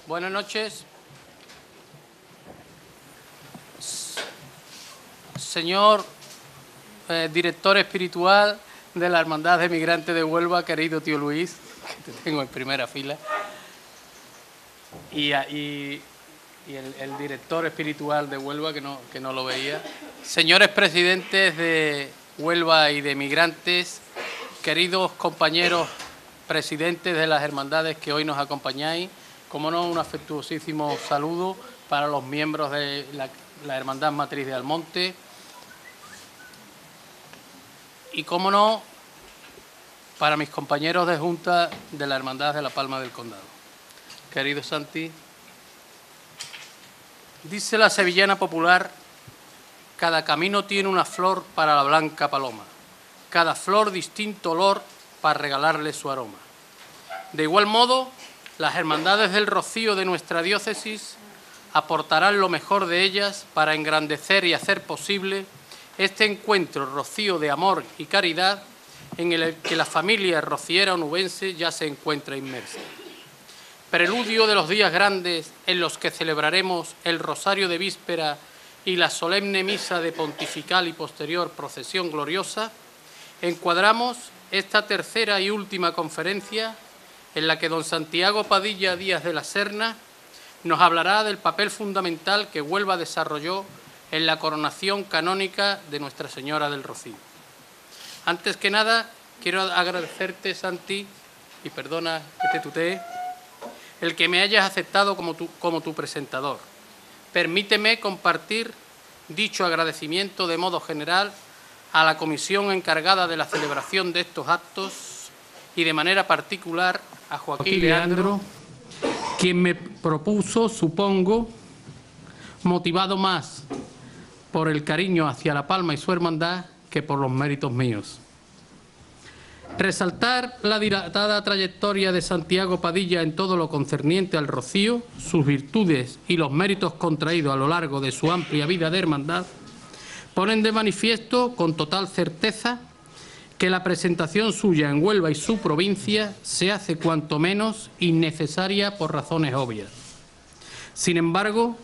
Buenas noches. Señor director espiritual de la Hermandad de Migrantes de Huelva, querido tío Luis, que te tengo en primera fila, y el director espiritual de Huelva, que no lo veía, señores presidentes de Huelva y de Migrantes, queridos compañeros presidentes de las hermandades que hoy nos acompañáis, como no, un afectuosísimo saludo para los miembros de la Hermandad Matriz de Almonte y, como no, para mis compañeros de Junta de la Hermandad de la Palma del Condado. Querido Santi, dice la sevillana popular: cada camino tiene una flor para la blanca paloma, cada flor distinto olor para regalarle su aroma. De igual modo, las hermandades del Rocío de nuestra diócesis aportarán lo mejor de ellas para engrandecer y hacer posible este encuentro rocío de amor y caridad en el que la familia rociera onubense ya se encuentra inmersa. Preludio de los días grandes en los que celebraremos el Rosario de Víspera y la solemne misa de pontifical y posterior procesión gloriosa, encuadramos esta tercera y última conferencia en la que don Santiago Padilla Díaz de la Serna nos hablará del papel fundamental que Huelva desarrolló en la coronación canónica de Nuestra Señora del Rocío. Antes que nada, quiero agradecerte, Santi, y perdona que te tutee, el que me hayas aceptado como tu presentador. Permíteme compartir dicho agradecimiento de modo general a la comisión encargada de la celebración de estos actos y de manera particular a Joaquín Leandro, quien me propuso, supongo, motivado más por el cariño hacia La Palma y su hermandad que por los méritos míos. Resaltar la dilatada trayectoria de Santiago Padilla en todo lo concerniente al Rocío, sus virtudes y los méritos contraídos a lo largo de su amplia vida de hermandad, ponen de manifiesto con total certeza que la presentación suya en Huelva y su provincia se hace cuanto menos innecesaria por razones obvias. Sin embargo,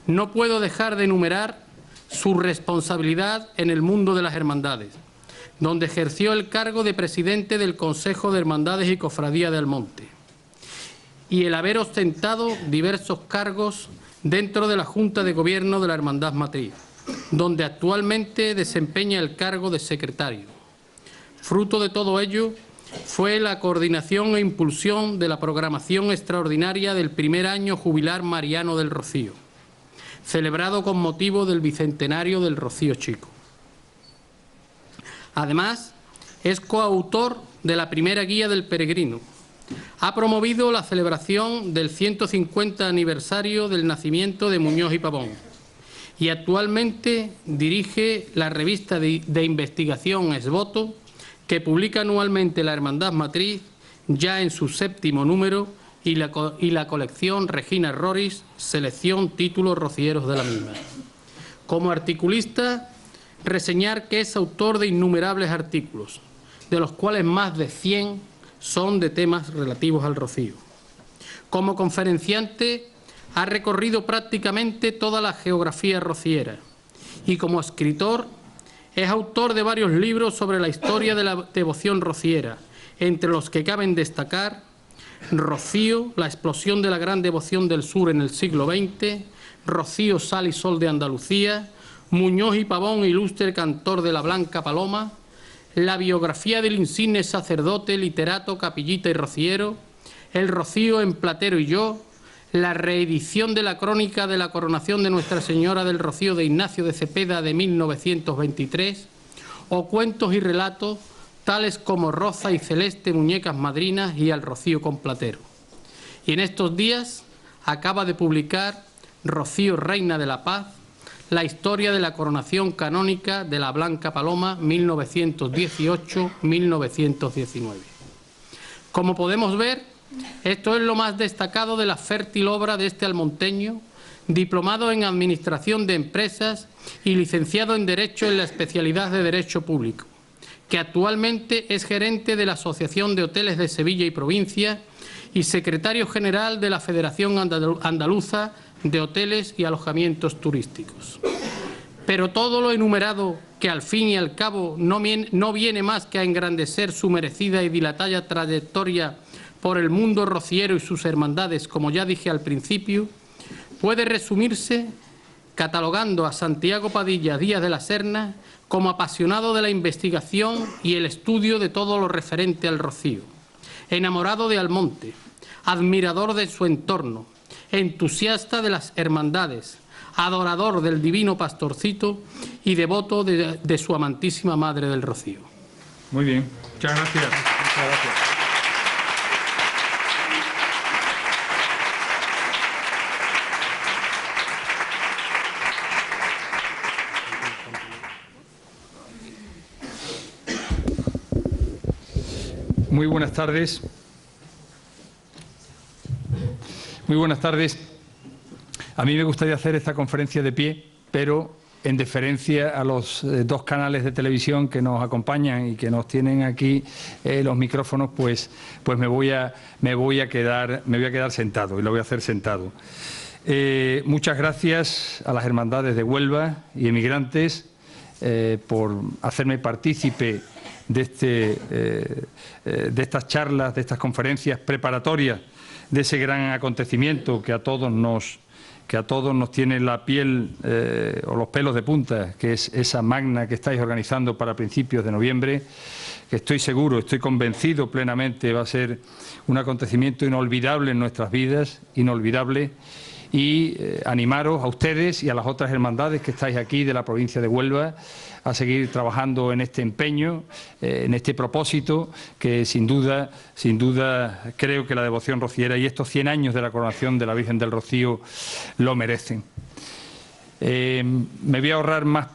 no puedo dejar de enumerar su responsabilidad en el mundo de las hermandades, donde ejerció el cargo de presidente del Consejo de Hermandades y Cofradía de Almonte, y el haber ostentado diversos cargos dentro de la Junta de Gobierno de la Hermandad Matriz, donde actualmente desempeña el cargo de secretario. Fruto de todo ello fue la coordinación e impulsión de la programación extraordinaria del primer año jubilar mariano del Rocío, celebrado con motivo del bicentenario del Rocío Chico. Además, es coautor de la primera guía del peregrino. Ha promovido la celebración del 150 aniversario del nacimiento de Muñoz y Pavón y actualmente dirige la revista de investigación Esvoto, que publica anualmente la Hermandad Matriz, ya en su 7º número, y la colección Regina Roris, selección títulos rocieros de la misma. Como articulista, reseñar que es autor de innumerables artículos, de los cuales más de 100 son de temas relativos al Rocío. Como conferenciante, ha recorrido prácticamente toda la geografía rociera y como escritor es autor de varios libros sobre la historia de la devoción rociera, entre los que caben destacar Rocío, la explosión de la gran devoción del sur en el siglo XX, Rocío, sal y sol de Andalucía, Muñoz y Pavón, ilustre cantor de la Blanca Paloma, la biografía del insigne sacerdote, literato, capillita y rociero, El Rocío en Platero y yo, la reedición de la crónica de la coronación de Nuestra Señora del Rocío de Ignacio de Cepeda de 1923, o cuentos y relatos tales como Rosa y Celeste, muñecas madrinas, y Al Rocío con Platero. Y en estos días acaba de publicar Rocío, Reina de la Paz, la historia de la coronación canónica de la Blanca Paloma 1918-1919. Como podemos ver, esto es lo más destacado de la fértil obra de este almonteño, diplomado en Administración de Empresas y licenciado en Derecho en la especialidad de Derecho Público, que actualmente es gerente de la Asociación de Hoteles de Sevilla y Provincia y secretario general de la Federación Andaluza de Hoteles y Alojamientos Turísticos. Pero todo lo enumerado, que al fin y al cabo no viene más que a engrandecer su merecida y dilatada trayectoria por el mundo rociero y sus hermandades, como ya dije al principio, puede resumirse catalogando a Santiago Padilla Díaz de la Serna como apasionado de la investigación y el estudio de todo lo referente al rocío, enamorado de Almonte, admirador de su entorno, entusiasta de las hermandades, adorador del divino pastorcito y devoto de su amantísima Madre del Rocío. Muy bien, muchas gracias. Muchas gracias. Muy buenas tardes. Muy buenas tardes. A mí me gustaría hacer esta conferencia de pie, pero en deferencia a los dos canales de televisión que nos acompañan y que nos tienen aquí los micrófonos, pues me voy a quedar sentado, y lo voy a hacer sentado. Muchas gracias a las hermandades de Huelva y emigrantes por hacerme partícipe de estas charlas, de estas conferencias preparatorias de ese gran acontecimiento que a todos nos tiene la piel o los pelos de punta, que es esa magna que estáis organizando para principios de noviembre, que estoy seguro, estoy convencido plenamente va a ser un acontecimiento inolvidable en nuestras vidas, inolvidable, y animaros a ustedes y a las otras hermandades que estáis aquí de la provincia de Huelva a seguir trabajando en este empeño, en este propósito que sin duda creo que la devoción rociera y estos 100 años de la coronación de la Virgen del Rocío lo merecen. Me voy a ahorrar más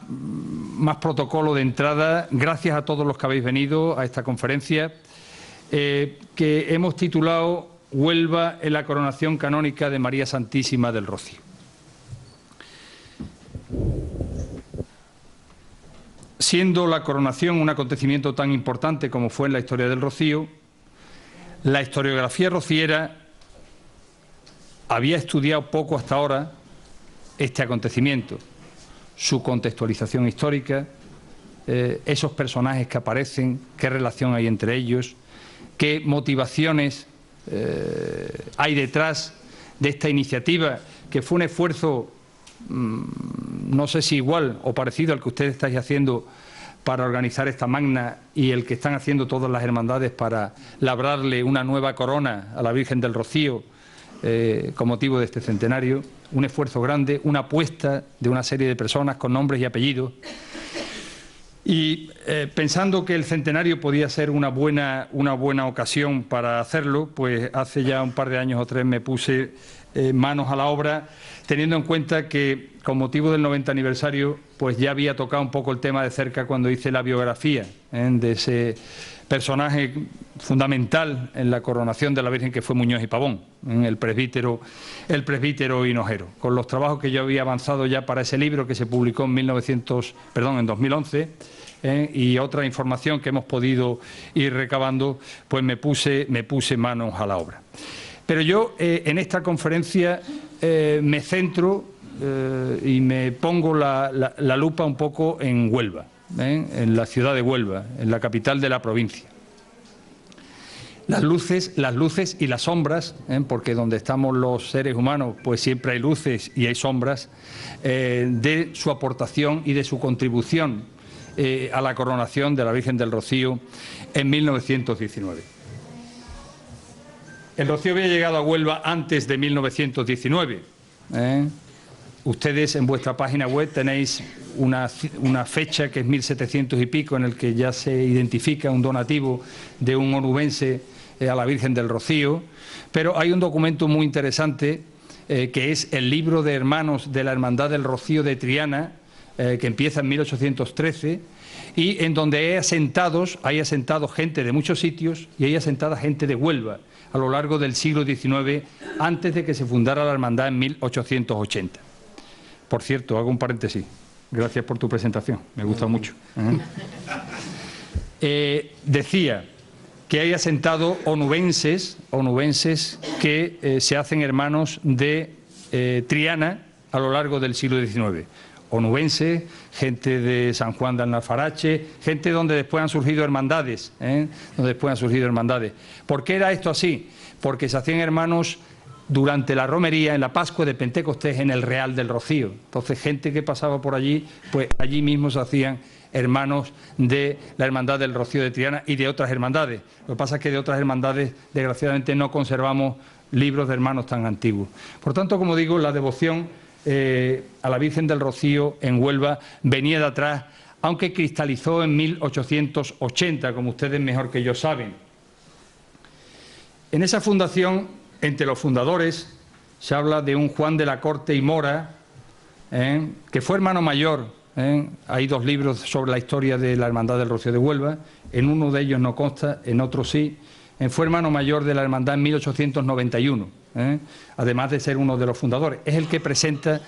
protocolo de entrada. Gracias a todos los que habéis venido a esta conferencia que hemos titulado Huelva en la coronación canónica de María Santísima del Rocío. Siendo la coronación un acontecimiento tan importante como fue en la historia del Rocío, la historiografía rociera había estudiado poco hasta ahora este acontecimiento, su contextualización histórica, esos personajes que aparecen, qué relación hay entre ellos, qué motivaciones hay detrás de esta iniciativa, que fue un esfuerzo no sé si igual o parecido al que ustedes estáis haciendo para organizar esta magna y el que están haciendo todas las hermandades para labrarle una nueva corona a la Virgen del Rocío con motivo de este centenario. Un esfuerzo grande, una apuesta de una serie de personas con nombres y apellidos. Y pensando que el centenario podía ser una buena ocasión para hacerlo, pues hace ya un par de años o tres me puse manos a la obra, teniendo en cuenta que con motivo del 90 aniversario pues ya había tocado un poco el tema de cerca cuando hice la biografía de ese personaje fundamental en la coronación de la Virgen, que fue Muñoz y Pavón, el presbítero Hinojero, con los trabajos que yo había avanzado ya para ese libro que se publicó en 2011, y otra información que hemos podido ir recabando, pues me puse manos a la obra. Pero yo en esta conferencia me centro y me pongo la lupa un poco en Huelva, en la ciudad de Huelva, en la capital de la provincia. Las luces y las sombras, porque donde estamos los seres humanos pues siempre hay luces y hay sombras, de su aportación y de su contribución a la coronación de la Virgen del Rocío en 1919. El Rocío había llegado a Huelva antes de 1919. Ustedes en vuestra página web tenéis una fecha que es 1700 y pico, en el que ya se identifica un donativo de un onubense a la Virgen del Rocío, pero hay un documento muy interesante que es el libro de hermanos de la Hermandad del Rocío de Triana, que empieza en 1813, y en donde hay asentados gente de muchos sitios y hay asentada gente de Huelva a lo largo del siglo XIX, antes de que se fundara la hermandad en 1880. Por cierto, hago un paréntesis. Gracias por tu presentación, me gusta mucho. Decía que hay asentado onubenses que se hacen hermanos de Triana a lo largo del siglo XIX. Onubenses, gente de San Juan de Alnafarache, gente donde después han surgido hermandades, ¿Por qué era esto así? Porque se hacían hermanos durante la romería, en la Pascua de Pentecostés, en el Real del Rocío. Entonces, gente que pasaba por allí, pues allí mismo se hacían hermanos de la Hermandad del Rocío de Triana y de otras hermandades. Lo que pasa es que de otras hermandades, desgraciadamente, no conservamos libros de hermanos tan antiguos. Por tanto, como digo, la devoción a la Virgen del Rocío en Huelva venía de atrás, aunque cristalizó en 1880, como ustedes mejor que yo saben. En esa fundación, entre los fundadores, se habla de un Juan de la Corte y Mora, que fue hermano mayor. Hay dos libros sobre la historia de la Hermandad del Rocío de Huelva, en uno de ellos no consta, en otro sí. Fue hermano mayor de la hermandad en 1891, además de ser uno de los fundadores. Es el que presenta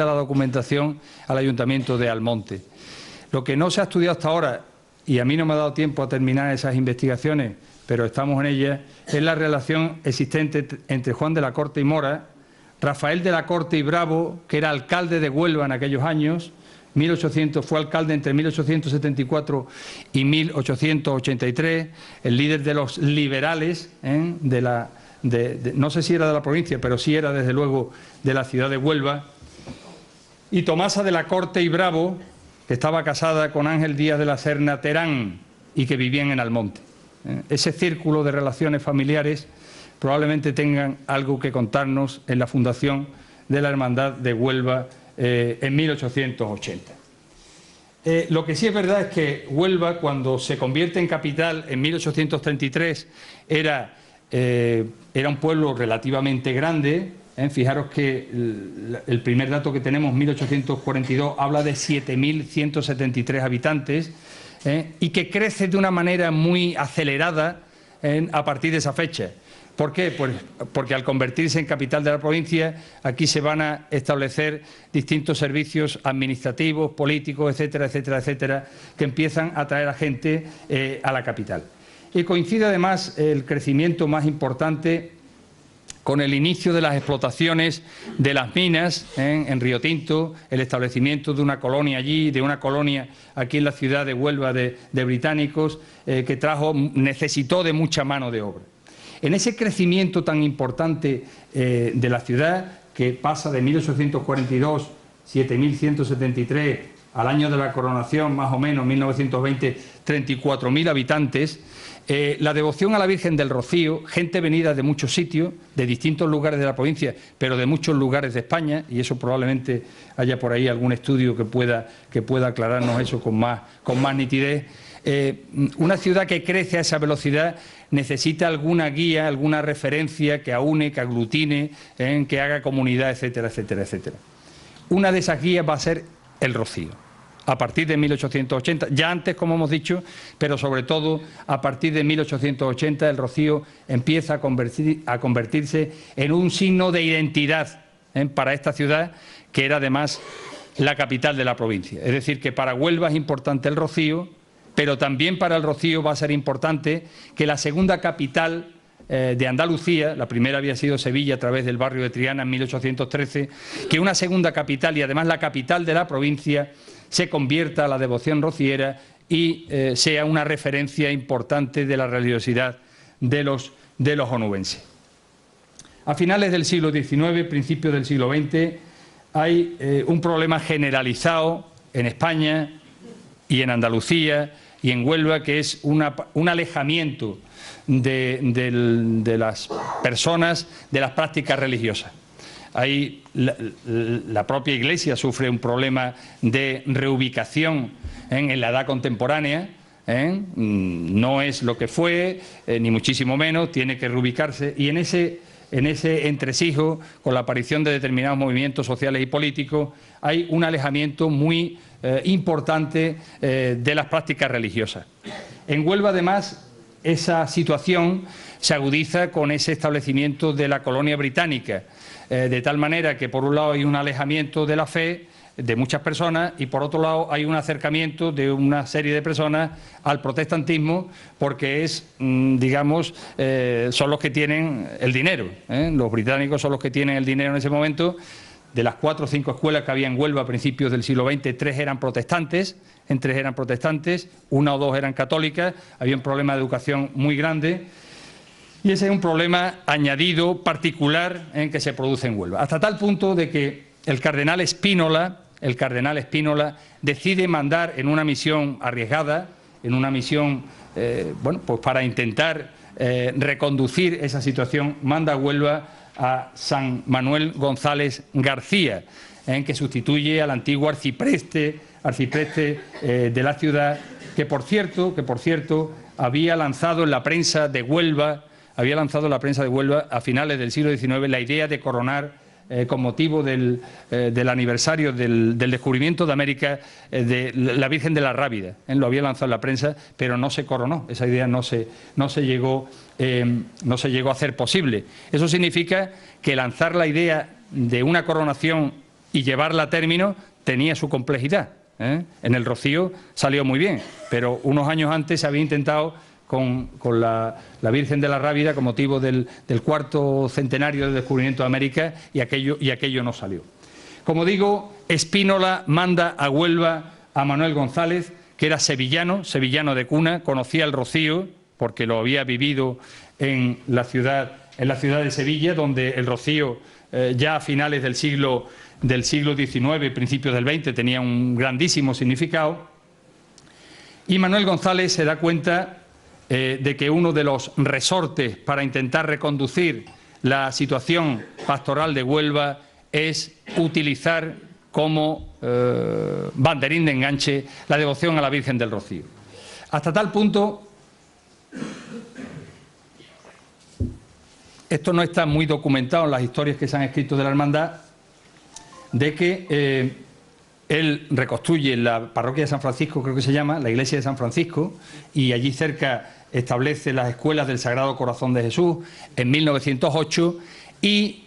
la documentación al Ayuntamiento de Almonte. Lo que no se ha estudiado hasta ahora, y a mí no me ha dado tiempo a terminar esas investigaciones, pero estamos en ellas, es la relación existente entre Juan de la Corte y Mora, Rafael de la Corte y Bravo, que era alcalde de Huelva en aquellos años, fue alcalde entre 1874 y 1883, el líder de los liberales, no sé si era de la provincia, pero sí era desde luego de la ciudad de Huelva, y Tomasa de la Corte y Bravo, que estaba casada con Ángel Díaz de la Serna Terán y que vivían en Almonte. Ese círculo de relaciones familiares probablemente tengan algo que contarnos en la fundación de la Hermandad de Huelva en 1880. Lo que sí es verdad es que Huelva, cuando se convierte en capital en 1833, era un pueblo relativamente grande. Fijaros que el primer dato que tenemos, 1842, habla de 7.173 habitantes, y que crece de una manera muy acelerada a partir de esa fecha. ¿Por qué? Pues porque al convertirse en capital de la provincia, aquí se van a establecer distintos servicios administrativos, políticos, etcétera, etcétera, etcétera, que empiezan a traer a gente a la capital. Y coincide además el crecimiento más importante con el inicio de las explotaciones de las minas en Río Tinto, el establecimiento de una colonia allí, de una colonia aquí en la ciudad de Huelva de británicos, que necesitó de mucha mano de obra. En ese crecimiento tan importante de la ciudad, que pasa de 1842, 7.173, al año de la coronación, más o menos, 1920, 34.000 habitantes, la devoción a la Virgen del Rocío, gente venida de muchos sitios, de distintos lugares de la provincia, pero de muchos lugares de España, y eso probablemente haya por ahí algún estudio que pueda aclararnos eso con más nitidez. Una ciudad que crece a esa velocidad necesita alguna guía, alguna referencia que aúne, que aglutine, que haga comunidad, etcétera, etcétera, etcétera. Una de esas guías va a ser el Rocío, a partir de 1880, ya antes, como hemos dicho, pero sobre todo a partir de 1880 el Rocío empieza a convertirse en un signo de identidad para esta ciudad, que era además la capital de la provincia. Es decir, que para Huelva es importante el Rocío, pero también para el Rocío va a ser importante que la segunda capital de Andalucía, la primera había sido Sevilla a través del barrio de Triana en 1813, que una segunda capital y además la capital de la provincia se convierta a la devoción rociera y sea una referencia importante de la religiosidad de los onubenses. A finales del siglo XIX, principios del siglo XX, hay un problema generalizado en España y en Andalucía y en Huelva, que es un alejamiento de las personas de las prácticas religiosas. Ahí la propia Iglesia sufre un problema de reubicación en la edad contemporánea. No es lo que fue, ni muchísimo menos, tiene que reubicarse, y en ese entresijo, con la aparición de determinados movimientos sociales y políticos, hay un alejamiento muy importante de las prácticas religiosas. En Huelva, además, esa situación se agudiza con ese establecimiento de la colonia británica, de tal manera que, por un lado, hay un alejamiento de la fe de muchas personas, y por otro lado hay un acercamiento de una serie de personas al protestantismo porque es, digamos, son los que tienen el dinero, los británicos son los que tienen el dinero en ese momento. De las 4 o 5 escuelas que había en Huelva a principios del siglo XX, 3 eran protestantes, 1 o 2 eran católicas, había un problema de educación muy grande. Y ese es un problema añadido, particular, en que se produce en Huelva. Hasta tal punto de que el cardenal Spínola decide mandar en una misión arriesgada, en una misión, bueno, pues para intentar reconducir esa situación, manda a Huelva a San Manuel González García, que sustituye al antiguo arcipreste de la ciudad, que por cierto había lanzado en la prensa de Huelva, a finales del siglo XIX la idea de coronar, con motivo del aniversario del descubrimiento de América, de la Virgen de la Rábida. Lo había lanzado en la prensa, pero no se coronó. Esa idea no se llegó a hacer posible. Eso significa que lanzar la idea de una coronación y llevarla a término tenía su complejidad. En el Rocío salió muy bien, pero unos años antes se había intentado con la Virgen de la Rábida con motivo del 4º centenario del descubrimiento de América, y aquello no salió. Como digo, Spínola manda a Huelva a Manuel González, que era sevillano de cuna, conocía el Rocío porque lo había vivido en la ciudad de Sevilla, donde el Rocío ya a finales del siglo XIX, principios del XX, tenía un grandísimo significado. Y Manuel González se da cuenta de que uno de los resortes para intentar reconducir la situación pastoral de Huelva es utilizar como banderín de enganche la devoción a la Virgen del Rocío. Hasta tal punto, esto no está muy documentado en las historias que se han escrito de la hermandad, de que él reconstruye la parroquia de San Francisco, creo que se llama, la iglesia de San Francisco, y allí cerca establece las escuelas del Sagrado Corazón de Jesús en 1908, y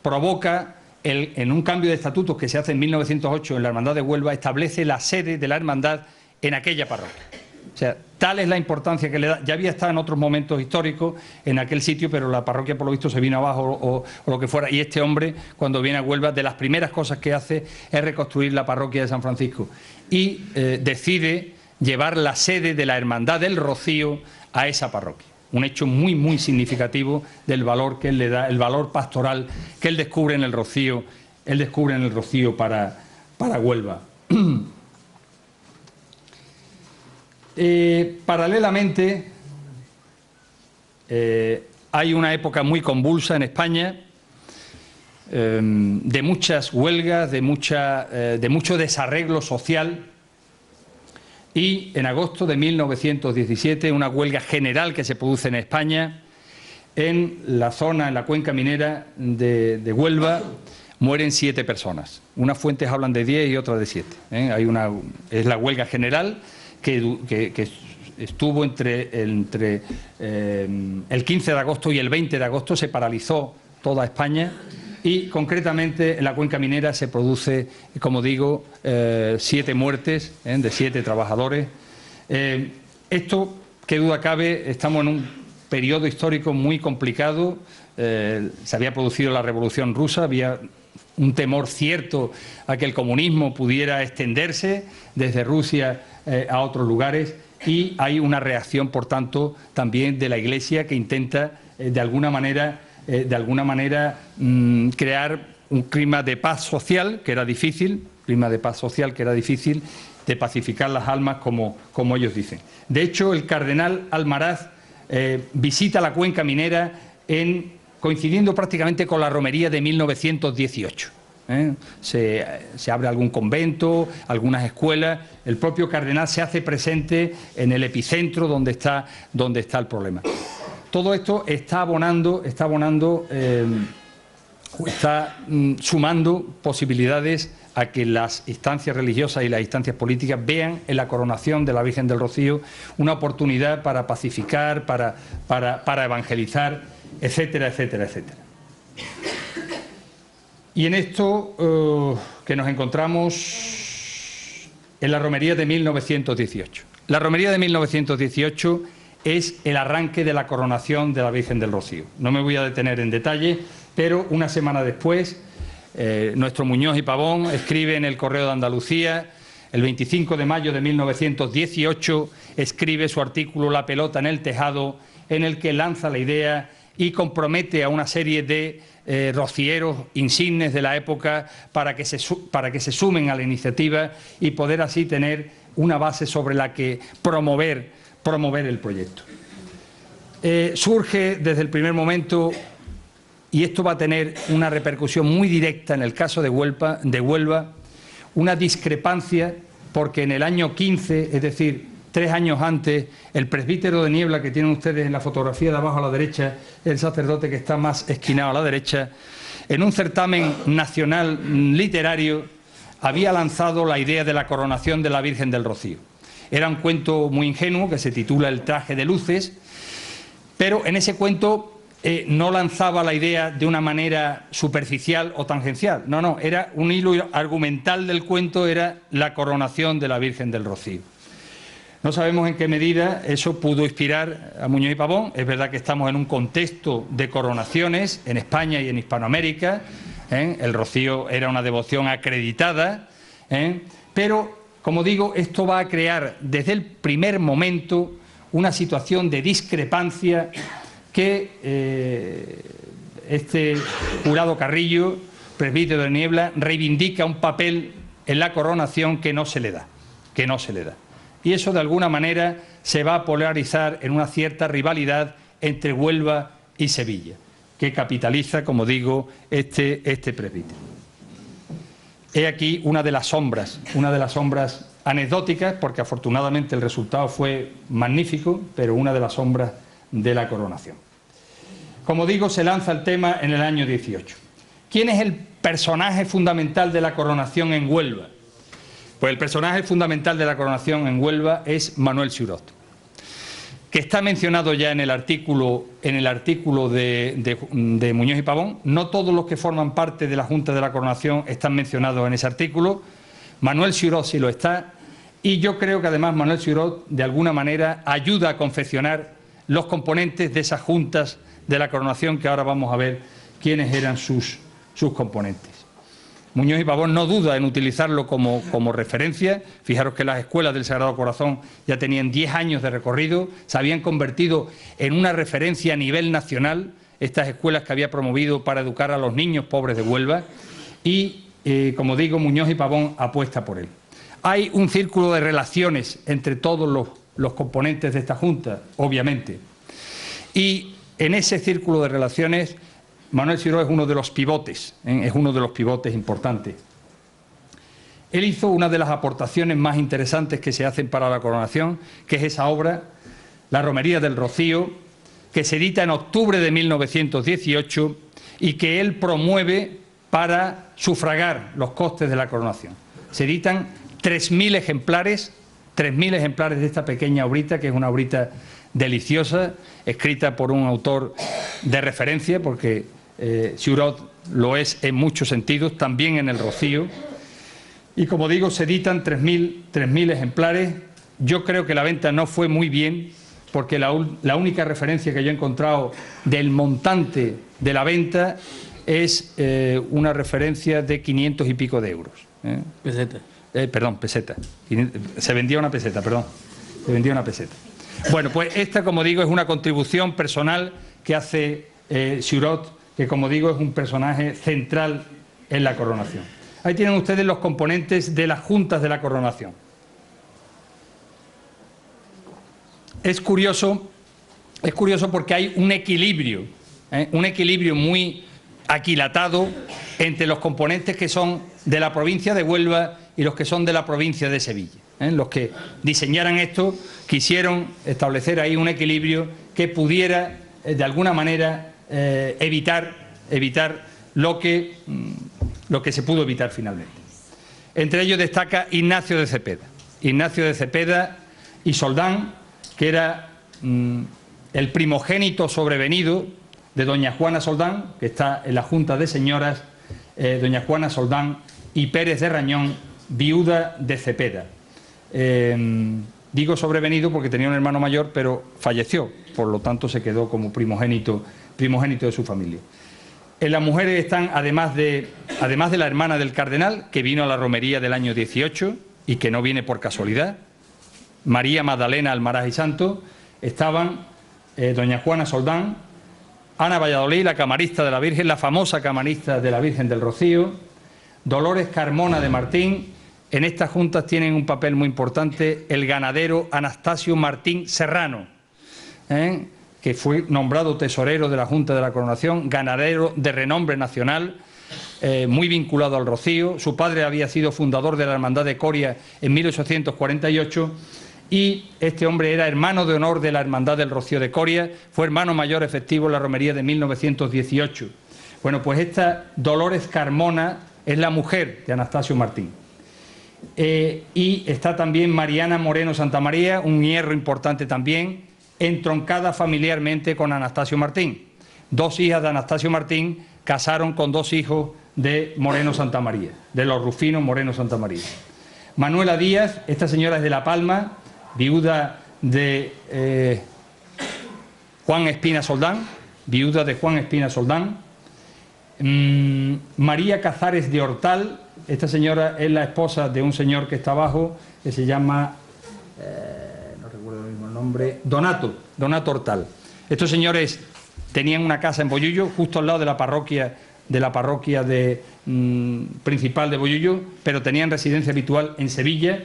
provoca, en un cambio de estatutos que se hace en 1908 en la Hermandad de Huelva, establece la sede de la hermandad en aquella parroquia. O sea, tal es la importancia que le da. Ya había estado en otros momentos históricos en aquel sitio, pero la parroquia por lo visto se vino abajo o lo que fuera, y este hombre, cuando viene a Huelva, de las primeras cosas que hace es reconstruir la parroquia de San Francisco, y decide llevar la sede de la Hermandad del Rocío a esa parroquia. Un hecho muy, muy significativo del valor que él le da, el valor pastoral que él descubre en el Rocío, para Huelva. Paralelamente, hay una época muy convulsa en España, de muchas huelgas, de mucho desarreglo social, y en agosto de 1917 una huelga general que se produce en España, en la zona, en la cuenca minera de Huelva, mueren 7 personas. Unas fuentes hablan de 10 y otras de 7. Es la huelga general que estuvo entre el 15 de agosto y el 20 de agosto, se paralizó toda España, y concretamente en la cuenca minera se produce, como digo, 7 muertes de 7 trabajadores. Esto, qué duda cabe, estamos en un periodo histórico muy complicado. Se había producido la Revolución Rusa, había un temor cierto a que el comunismo pudiera extenderse desde Rusia a otros lugares, y hay una reacción, por tanto, también de la Iglesia, que intenta de alguna manera crear un clima de paz social que era difícil, de pacificar las almas, como ellos dicen. De hecho, el cardenal Almaraz visita la cuenca minera coincidiendo prácticamente con la romería de 1918. Se abre algún convento, algunas escuelas. El propio cardenal se hace presente en el epicentro donde está el problema. Todo esto está sumando posibilidades a que las instancias religiosas y las instancias políticas vean en la coronación de la Virgen del Rocío una oportunidad para pacificar, para evangelizar, etcétera, etcétera, etcétera. Y en esto que nos encontramos en la romería de 1918. La romería de 1918 es el arranque de la coronación de la Virgen del Rocío. No me voy a detener en detalle, pero una semana después, nuestro Muñoz y Pavón escribe en el Correo de Andalucía, el 25 de mayo de 1918, escribe su artículo La pelota en el tejado, en el que lanza la idea y compromete a una serie de rocieros insignes de la época para que se sumen a la iniciativa y poder así tener una base sobre la que promover el proyecto. Surge desde el primer momento, y esto va a tener una repercusión muy directa en el caso de Huelva, una discrepancia, porque en el año 15, es decir, 3 años antes, el presbítero de Niebla, que tienen ustedes en la fotografía de abajo a la derecha, el sacerdote que está más esquinado a la derecha, en un certamen nacional literario, había lanzado la idea de la coronación de la Virgen del Rocío. Era un cuento muy ingenuo que se titula El traje de luces, pero en ese cuento no lanzaba la idea de una manera superficial o tangencial. No, era un hilo argumental del cuento, era la coronación de la Virgen del Rocío. No sabemos en qué medida eso pudo inspirar a Muñoz y Pavón. Es verdad que estamos en un contexto de coronaciones en España y en Hispanoamérica. El Rocío era una devoción acreditada, pero, como digo, esto va a crear desde el primer momento una situación de discrepancia que este jurado Carrillo, presbítero de Niebla, reivindica un papel en la coronación que no se le da. Y eso de alguna manera se va a polarizar en una cierta rivalidad entre Huelva y Sevilla, que capitaliza, como digo, este presbítero. He aquí una de las sombras anecdóticas, porque afortunadamente el resultado fue magnífico, pero una de las sombras de la coronación. Como digo, se lanza el tema en el año 18. ¿Quién es el personaje fundamental de la coronación en Huelva? Pues el personaje fundamental de la coronación en Huelva es Manuel Siurot, que está mencionado ya en el artículo de Muñoz y Pavón. No todos los que forman parte de la Junta de la Coronación están mencionados en ese artículo. Manuel Siurot sí lo está, y yo creo que además Manuel Siurot de alguna manera ayuda a confeccionar los componentes de esas juntas de la coronación, que ahora vamos a ver quiénes eran sus componentes. Muñoz y Pavón no duda en utilizarlo como referencia. Fijaros que las escuelas del Sagrado Corazón ya tenían 10 años de recorrido, se habían convertido en una referencia a nivel nacional, estas escuelas que había promovido para educar a los niños pobres de Huelva, y, como digo, Muñoz y Pavón apuesta por él. Hay un círculo de relaciones entre todos los componentes de esta Junta, obviamente, y en ese círculo de relaciones Manuel Siurot es uno de los pivotes, es uno de los pivotes importantes. Él hizo una de las aportaciones más interesantes que se hacen para la coronación, que es esa obra, La Romería del Rocío, que se edita en octubre de 1918 y que él promueve para sufragar los costes de la coronación. Se editan 3.000 ejemplares de esta pequeña obrita, que es una obrita deliciosa, escrita por un autor de referencia, porque Siurot lo es en muchos sentidos, también en el Rocío. Y como digo, se editan 3.000 ejemplares. Yo creo que la venta no fue muy bien, porque la única referencia que yo he encontrado del montante de la venta es una referencia de 500 y pico de euros. Peseta. Peseta. Se vendía una peseta, Se vendía una peseta. Bueno, pues esta, como digo, es una contribución personal que hace Siurot, que, como digo, es un personaje central en la coronación. Ahí tienen ustedes los componentes de las juntas de la coronación. Es curioso porque hay un equilibrio muy aquilatado entre los componentes que son de la provincia de Huelva y los que son de la provincia de Sevilla. Los que diseñaran esto quisieron establecer ahí un equilibrio que pudiera, de alguna manera, evitar lo que se pudo evitar finalmente. Entre ellos destaca Ignacio de Cepeda y Soldán, que era el primogénito sobrevenido de doña Juana Soldán, que está en la Junta de Señoras, doña Juana Soldán, y Pérez de Rañón, viuda de Cepeda. Digo sobrevenido porque tenía un hermano mayor, pero falleció, por lo tanto se quedó como primogénito de su familia. En las mujeres están, además de la hermana del cardenal, que vino a la romería del año 18 y que no viene por casualidad, María Magdalena Almaraz y Santos, estaban doña Juana Soldán, Ana Valladolid, la camarista de la Virgen, la famosa camarista de la Virgen del Rocío, Dolores Carmona de Martín. En estas juntas tienen un papel muy importante el ganadero Anastasio Martín Serrano, que fue nombrado tesorero de la Junta de la Coronación, ganadero de renombre nacional, muy vinculado al Rocío. Su padre había sido fundador de la Hermandad de Coria en 1848 y este hombre era hermano de honor de la Hermandad del Rocío de Coria, fue hermano mayor efectivo en la romería de 1918. Bueno, pues esta Dolores Carmona es la mujer de Anastasio Martín. Y está también Mariana Moreno Santamaría, un hierro importante también, entroncada familiarmente con Anastasio Martín. Dos hijas de Anastasio Martín casaron con dos hijos de Moreno Santamaría, de los Rufinos Moreno Santamaría. Manuela Díaz, esta señora es de La Palma, viuda de Juan Espina Soldán, viuda de Juan Espina Soldán. María Cazares de Hortal, esta señora es la esposa de un señor que está abajo, que se llama, no recuerdo el mismo nombre, Donato Hortal. Estos señores tenían una casa en Bollullo, justo al lado de la parroquia principal de Bollullo, pero tenían residencia habitual en Sevilla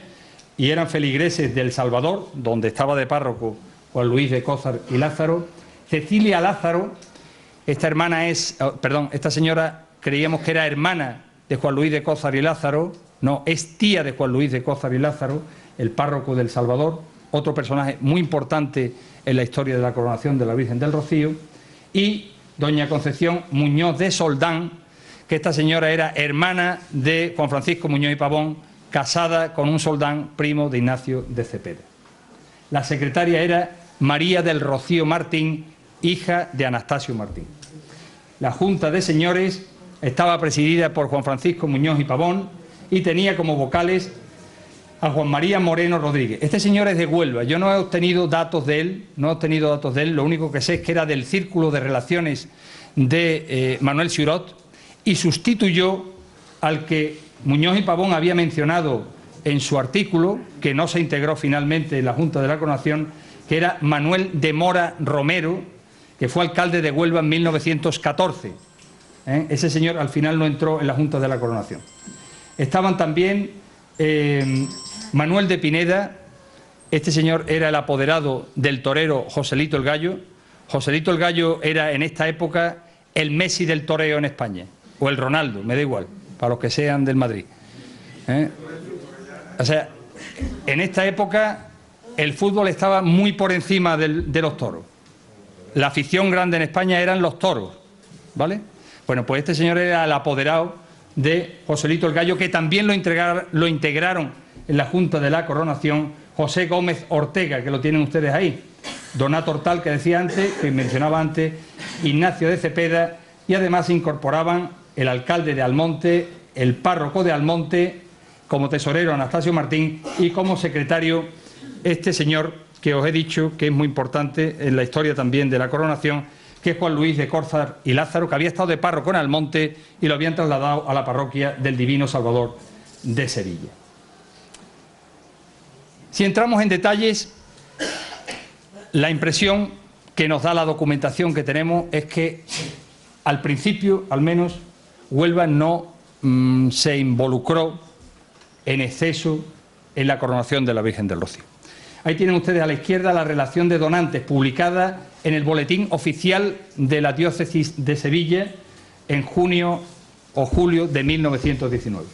y eran feligreses del Salvador, donde estaba de párroco Juan Luis de Cózar y Lázaro. Cecilia Lázaro, esta señora creíamos que era hermana de Juan Luis de Cózar y Lázaro, no, es tía de Juan Luis de Cózar y Lázaro, el párroco del Salvador, otro personaje muy importante en la historia de la coronación de la Virgen del Rocío, y doña Concepción Muñoz de Soldán, que esta señora era hermana de Juan Francisco Muñoz y Pavón, casada con un Soldán, primo de Ignacio de Cepeda. La secretaria era María del Rocío Martín, hija de Anastasio Martín. La Junta de Señores estaba presidida por Juan Francisco Muñoz y Pavón y tenía como vocales a Juan María Moreno Rodríguez. Este señor es de Huelva, yo no he obtenido datos de él, lo único que sé es que era del Círculo de Relaciones de Manuel Siurot y sustituyó al que Muñoz y Pavón había mencionado en su artículo, que no se integró finalmente en la Junta de la Coronación, que era Manuel de Mora Romero, que fue alcalde de Huelva en 1914. Ese señor al final no entró en la Junta de la Coronación. Estaban también Manuel de Pineda, este señor era el apoderado del torero Joselito el Gallo. Joselito el Gallo era en esta época el Messi del toreo en España, o el Ronaldo, me da igual, para los que sean del Madrid. O sea, en esta época el fútbol estaba muy por encima de los toros. La afición grande en España eran los toros, ¿vale? Bueno, pues este señor era el apoderado de Joselito el Gallo, que también lo integraron en la Junta de la Coronación José Gómez Ortega, que lo tienen ustedes ahí, Donato Hortal, que decía antes, que mencionaba antes, Ignacio de Cepeda, y además se incorporaban el alcalde de Almonte, el párroco de Almonte, como tesorero Anastasio Martín y como secretario este señor que os he dicho que es muy importante en la historia también de la coronación, que es Juan Luis de Córzar y Lázaro, que había estado de párroco en Almonte y lo habían trasladado a la parroquia del Divino Salvador de Sevilla. Si entramos en detalles, la impresión que nos da la documentación que tenemos es que al principio, al menos, Huelva no se involucró en exceso en la coronación de la Virgen del Rocío. Ahí tienen ustedes a la izquierda la relación de donantes publicada en el Boletín Oficial de la Diócesis de Sevilla en junio o julio de 1919.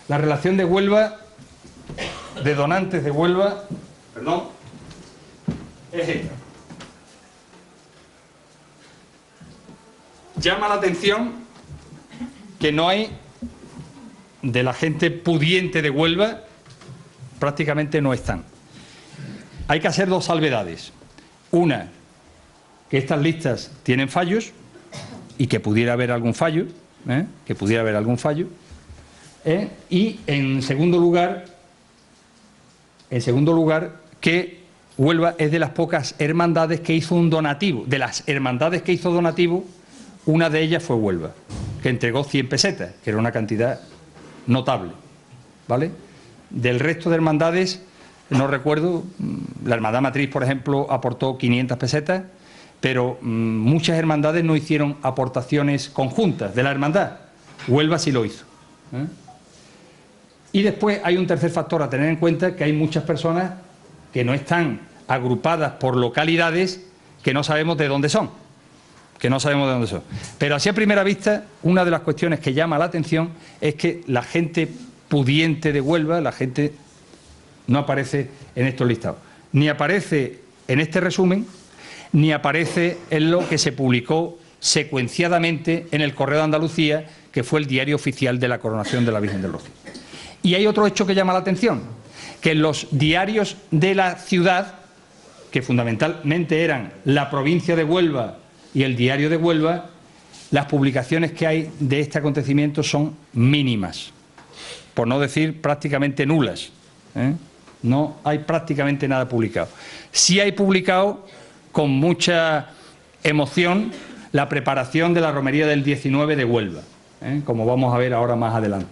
La relación de Huelva, de donantes de Huelva, es esta. Llama la atención que no hay, de la gente pudiente de Huelva, prácticamente no están. Hay que hacer dos salvedades. Una, que estas listas tienen fallos y que pudiera haber algún fallo, que pudiera haber algún fallo. Y en segundo lugar, que Huelva es de las pocas hermandades que hizo un donativo. De las hermandades que hizo donativo, una de ellas fue Huelva, que entregó 100 pesetas, que era una cantidad notable, ¿vale? Del resto de hermandades, no recuerdo, la Hermandad Matriz, por ejemplo, aportó 500 pesetas, pero muchas hermandades no hicieron aportaciones conjuntas de la hermandad. Huelva sí lo hizo. Y después hay un tercer factor a tener en cuenta, que hay muchas personas que no están agrupadas por localidades que no sabemos de dónde son. Pero así a primera vista, una de las cuestiones que llama la atención es que la gente pudiente de Huelva, la gente no aparece en estos listados. Ni aparece en este resumen, ni aparece en lo que se publicó secuenciadamente en el Correo de Andalucía, que fue el diario oficial de la coronación de la Virgen del Rocío. Y hay otro hecho que llama la atención, que en los diarios de la ciudad, que fundamentalmente eran La Provincia de Huelva y el Diario de Huelva, las publicaciones que hay de este acontecimiento son mínimas, por no decir prácticamente nulas. No hay prácticamente nada publicado. Sí hay publicado con mucha emoción la preparación de la romería del 19 de Huelva, como vamos a ver ahora más adelante.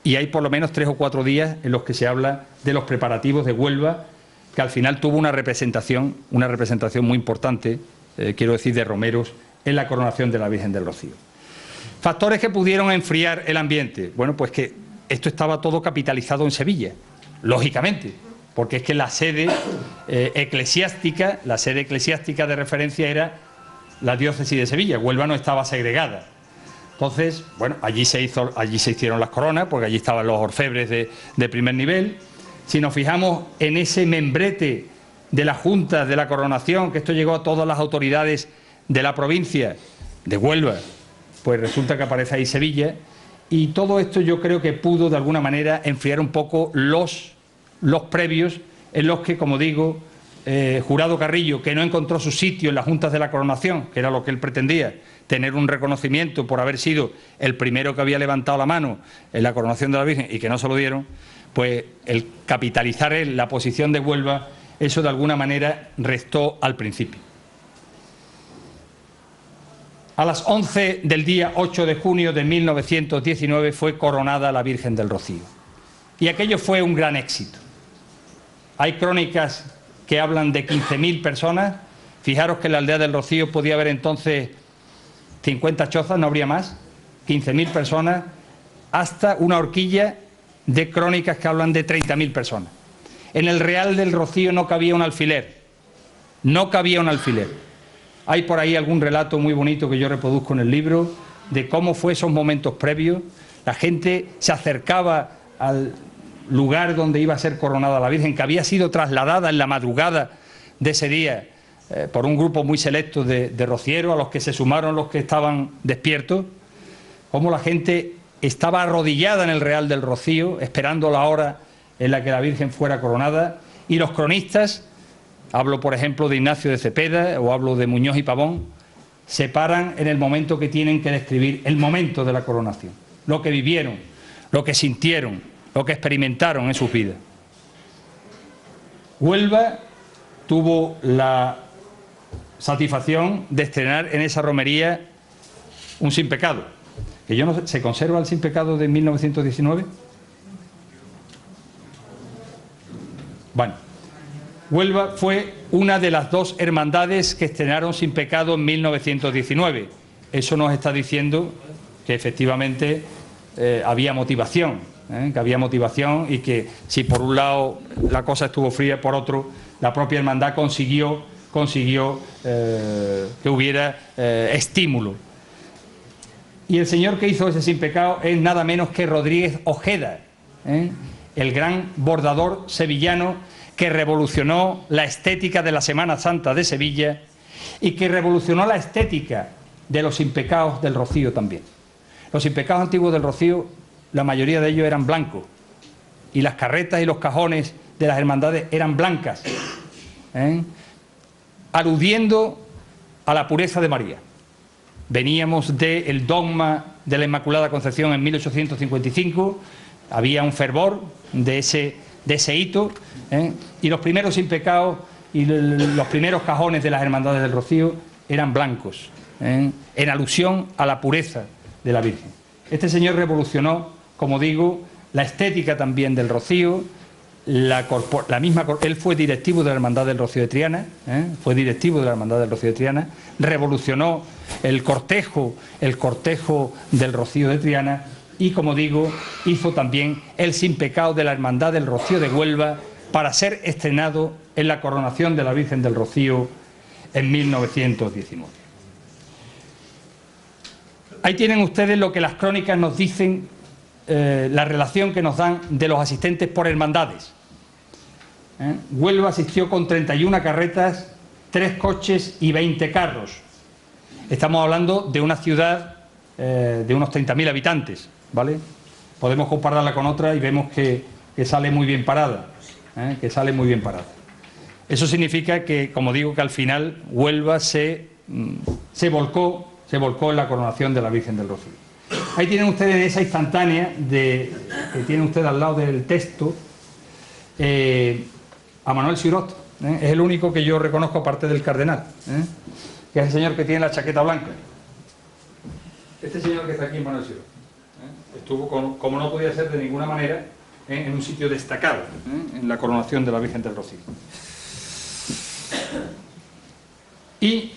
Y hay por lo menos 3 o 4 días en los que se habla de los preparativos de Huelva, que al final tuvo una representación muy importante, quiero decir, de romeros en la coronación de la Virgen del Rocío. Factores que pudieron enfriar el ambiente. Bueno, pues que esto estaba todo capitalizado en Sevilla, lógicamente, porque es que la sede eclesiástica de referencia era la diócesis de Sevilla. Huelva no estaba segregada. Entonces, bueno, allí se hicieron las coronas, porque allí estaban los orfebres de primer nivel. Si nos fijamos en ese membrete de la Junta de la Coronación, que esto llegó a todas las autoridades de la provincia de Huelva, pues resulta que aparece ahí Sevilla, y todo esto yo creo que pudo de alguna manera enfriar un poco los previos, en los que, como digo, Jurado Carrillo, que no encontró su sitio en las juntas de la coronación, que era lo que él pretendía, tener un reconocimiento por haber sido el primero que había levantado la mano en la coronación de la Virgen y que no se lo dieron, pues el capitalizar él la posición de Huelva, eso de alguna manera restó al principio. A las 11 del día 8 de junio de 1919 fue coronada la Virgen del Rocío. Y aquello fue un gran éxito. Hay crónicas que hablan de 15.000 personas. Fijaros que en la aldea del Rocío podía haber entonces 50 chozas, no habría más. 15.000 personas, hasta una horquilla de crónicas que hablan de 30.000 personas. En el Real del Rocío no cabía un alfiler. No cabía un alfiler. Hay por ahí algún relato muy bonito que yo reproduzco en el libro de cómo fue esos momentos previos. La gente se acercaba al lugar donde iba a ser coronada la Virgen, que había sido trasladada en la madrugada de ese día por un grupo muy selecto de rocieros, a los que se sumaron los que estaban despiertos. Cómo la gente estaba arrodillada en el Real del Rocío, esperando la hora en la que la Virgen fuera coronada, y los cronistas, hablo por ejemplo de Ignacio de Cepeda o hablo de Muñoz y Pavón, se paran en el momento que tienen que describir el momento de la coronación, lo que vivieron, lo que sintieron, lo que experimentaron en sus vidas. Huelva tuvo la satisfacción de estrenar en esa romería un Sin Pecado, que yo no sé, ¿se conserva el Sin Pecado de 1919? Bueno, Huelva fue una de las 2 hermandades que estrenaron Sin Pecado en 1919. Eso nos está diciendo que efectivamente había motivación, que había motivación, y que si por un lado la cosa estuvo fría, por otro la propia hermandad consiguió que hubiera estímulo. Y el señor que hizo ese Sin Pecado es nada menos que Rodríguez Ojeda, el gran bordador sevillano que revolucionó la estética de la Semana Santa de Sevilla y que revolucionó la estética de los Sin Pecados del Rocío también. Los Sin Pecados antiguos del Rocío, la mayoría de ellos eran blancos, y las carretas y los cajones de las hermandades eran blancas, aludiendo a la pureza de María. veníamos del dogma de la Inmaculada Concepción en 1855, había un fervor de ese hito, y los primeros sin pecado y los primeros cajones de las Hermandades del Rocío eran blancos, en alusión a la pureza de la Virgen. Este señor revolucionó, como digo, la estética también del Rocío, él fue directivo de la Hermandad del Rocío de Triana, revolucionó el cortejo del Rocío de Triana y, como digo, hizo también el sin pecado de la Hermandad del Rocío de Huelva para ser estrenado en la coronación de la Virgen del Rocío en 1919. Ahí tienen ustedes lo que las crónicas nos dicen, la relación que nos dan de los asistentes por hermandades. Huelva asistió con 31 carretas, 3 coches y 20 carros. Estamos hablando de una ciudad de unos 30.000 habitantes, ¿vale? Podemos compararla con otra y vemos que sale muy bien parada, Eso significa que, como digo, que al final Huelva se volcó en la coronación de la Virgen del Rocío. Ahí tienen ustedes esa instantánea que tienen ustedes al lado del texto, a Manuel Sirot, es el único que yo reconozco aparte del cardenal, que es el señor que tiene la chaqueta blanca. Este señor que está aquí es Manuel Sirot. Estuvo, como no podía ser de ninguna manera, en un sitio destacado, en la coronación de la Virgen del Rocío. Y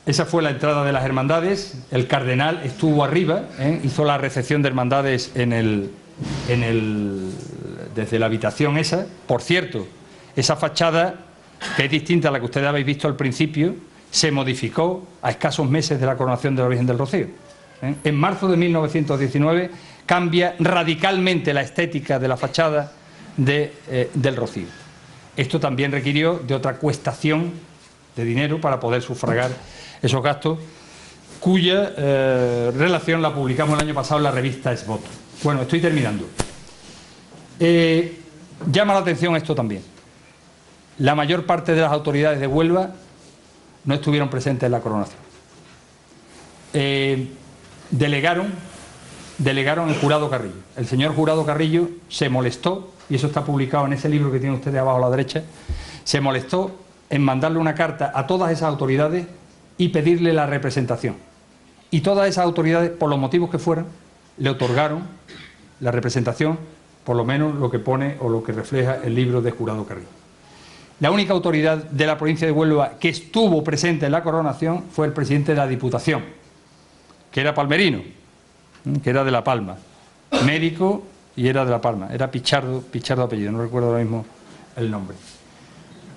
esa fue la entrada de las hermandades. El cardenal estuvo arriba, hizo la recepción de hermandades desde la habitación esa. Por cierto, esa fachada, que es distinta a la que ustedes habéis visto al principio, se modificó a escasos meses de la coronación de la Virgen del Rocío. En marzo de 1919 cambia radicalmente la estética de la fachada del Rocío. Esto también requirió de otra cuestación de dinero para poder sufragar esos gastos, cuya relación la publicamos el año pasado en la revista Esvoto. Bueno, estoy terminando. Llama la atención esto también. La mayor parte de las autoridades de Huelva no estuvieron presentes en la coronación. Delegaron el Jurado Carrillo. El señor Jurado Carrillo se molestó, y eso está publicado en ese libro que tienen ustedes abajo a la derecha, se molestó en mandarle una carta a todas esas autoridades y pedirle la representación. Y todas esas autoridades, por los motivos que fueran, le otorgaron la representación, por lo menos lo que pone o lo que refleja el libro de Jurado Carrillo. La única autoridad de la provincia de Huelva que estuvo presente en la coronación fue el presidente de la Diputación, que era palmerino, que era de La Palma, médico y era de La Palma, era Pichardo apellido, no recuerdo ahora mismo el nombre.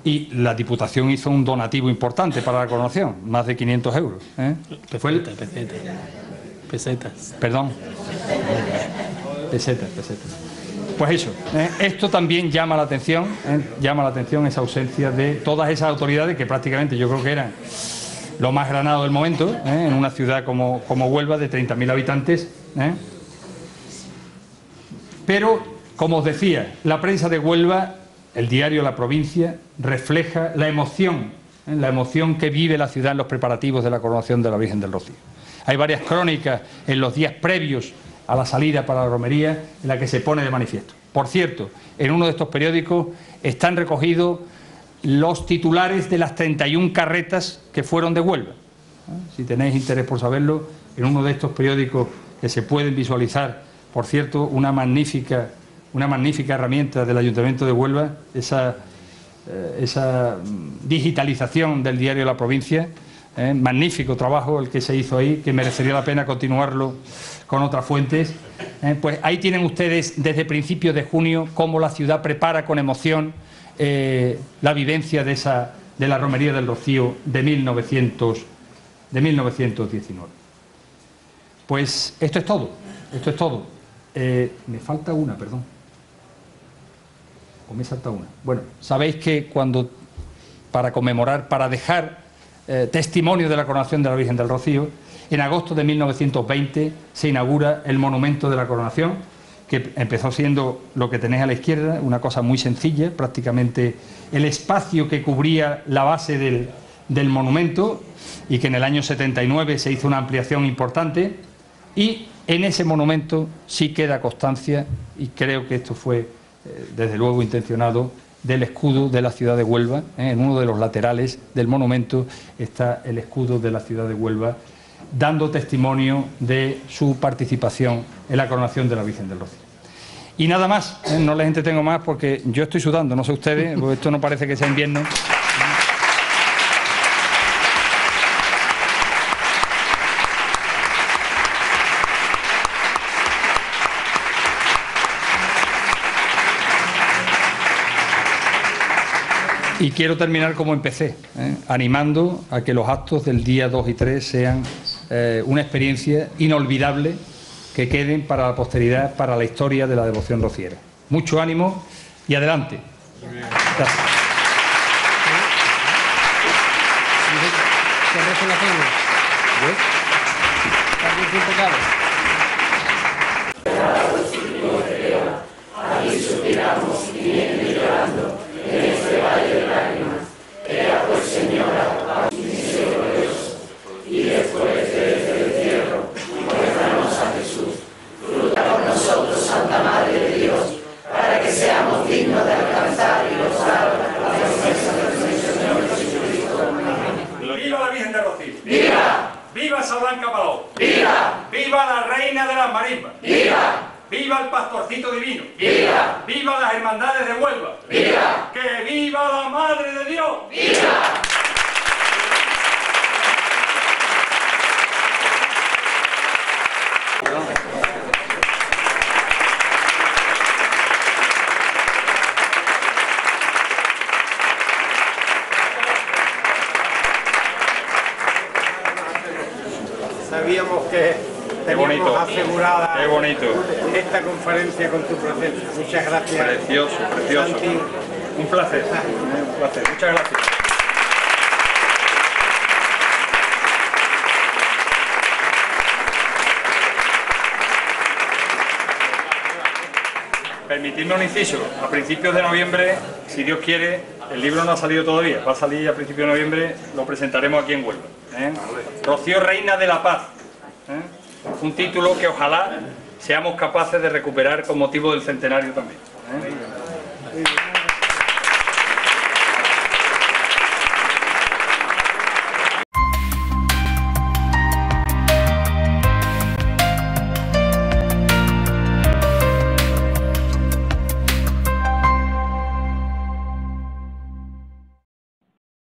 Y la Diputación hizo un donativo importante para la coronación, más de 500 euros. Pesetas. Perdón. Pesetas. Pues eso, esto también llama la atención esa ausencia de todas esas autoridades que prácticamente yo creo que eran lo más granado del momento, en una ciudad como Huelva de 30.000 habitantes. Pero, como os decía, la prensa de Huelva, el diario La Provincia, refleja la emoción que vive la ciudad en los preparativos de la coronación de la Virgen del Rocío. Hay varias crónicas en los días previos a la salida para la romería en la que se pone de manifiesto. Por cierto, en uno de estos periódicos están recogidos los titulares de las 31 carretas que fueron de Huelva. Si tenéis interés por saberlo, en uno de estos periódicos que se pueden visualizar, por cierto, una magnífica herramienta del Ayuntamiento de Huelva, esa digitalización del diario La Provincia, magnífico trabajo el que se hizo ahí, que merecería la pena continuarlo con otras fuentes. Pues ahí tienen ustedes desde principios de junio cómo la ciudad prepara con emoción la vivencia de la romería del Rocío de 1919. Pues esto es todo. Me falta una, perdón. O me salta una. Bueno, sabéis que para conmemorar, para dejar testimonio de la coronación de la Virgen del Rocío, en agosto de 1920 se inaugura el monumento de la coronación, que empezó siendo lo que tenéis a la izquierda, una cosa muy sencilla, prácticamente el espacio que cubría la base del monumento y que en el año 79 se hizo una ampliación importante, y en ese monumento sí queda constancia, y creo que esto fue desde luego intencionado, del escudo de la ciudad de Huelva. En uno de los laterales del monumento está el escudo de la ciudad de Huelva, dando testimonio de su participación en la coronación de la Virgen del Rocío. Y nada más, no les entretengo más porque yo estoy sudando, no sé ustedes, porque esto no parece que sea invierno. Y quiero terminar como empecé, animando a que los actos del día 2 y 3 sean una experiencia inolvidable, que queden para la posteridad, para la historia de la devoción rociera. Mucho ánimo y adelante. Gracias. ¡Viva la Virgen de Rocío! ¡Viva! ¡Viva Esa Blanca Paloma! ¡Viva! ¡Viva la Reina de las Marismas! ¡Viva! ¡Viva el Pastorcito Divino! ¡Viva! ¡Viva las Hermandades de Huelva! ¡Viva! ¡Que viva la Madre de Dios! ¡Viva! Sabíamos que teníamos asegurada esta conferencia con tu presencia. Muchas gracias. Precioso, precioso. Santi. Un placer. Un placer. Muchas gracias. Permitidme un inciso. A principios de noviembre, si Dios quiere, el libro no ha salido todavía. Va a salir a principios de noviembre, lo presentaremos aquí en Huelva. Rocío, Reina de la Paz. Un título que ojalá seamos capaces de recuperar con motivo del centenario también.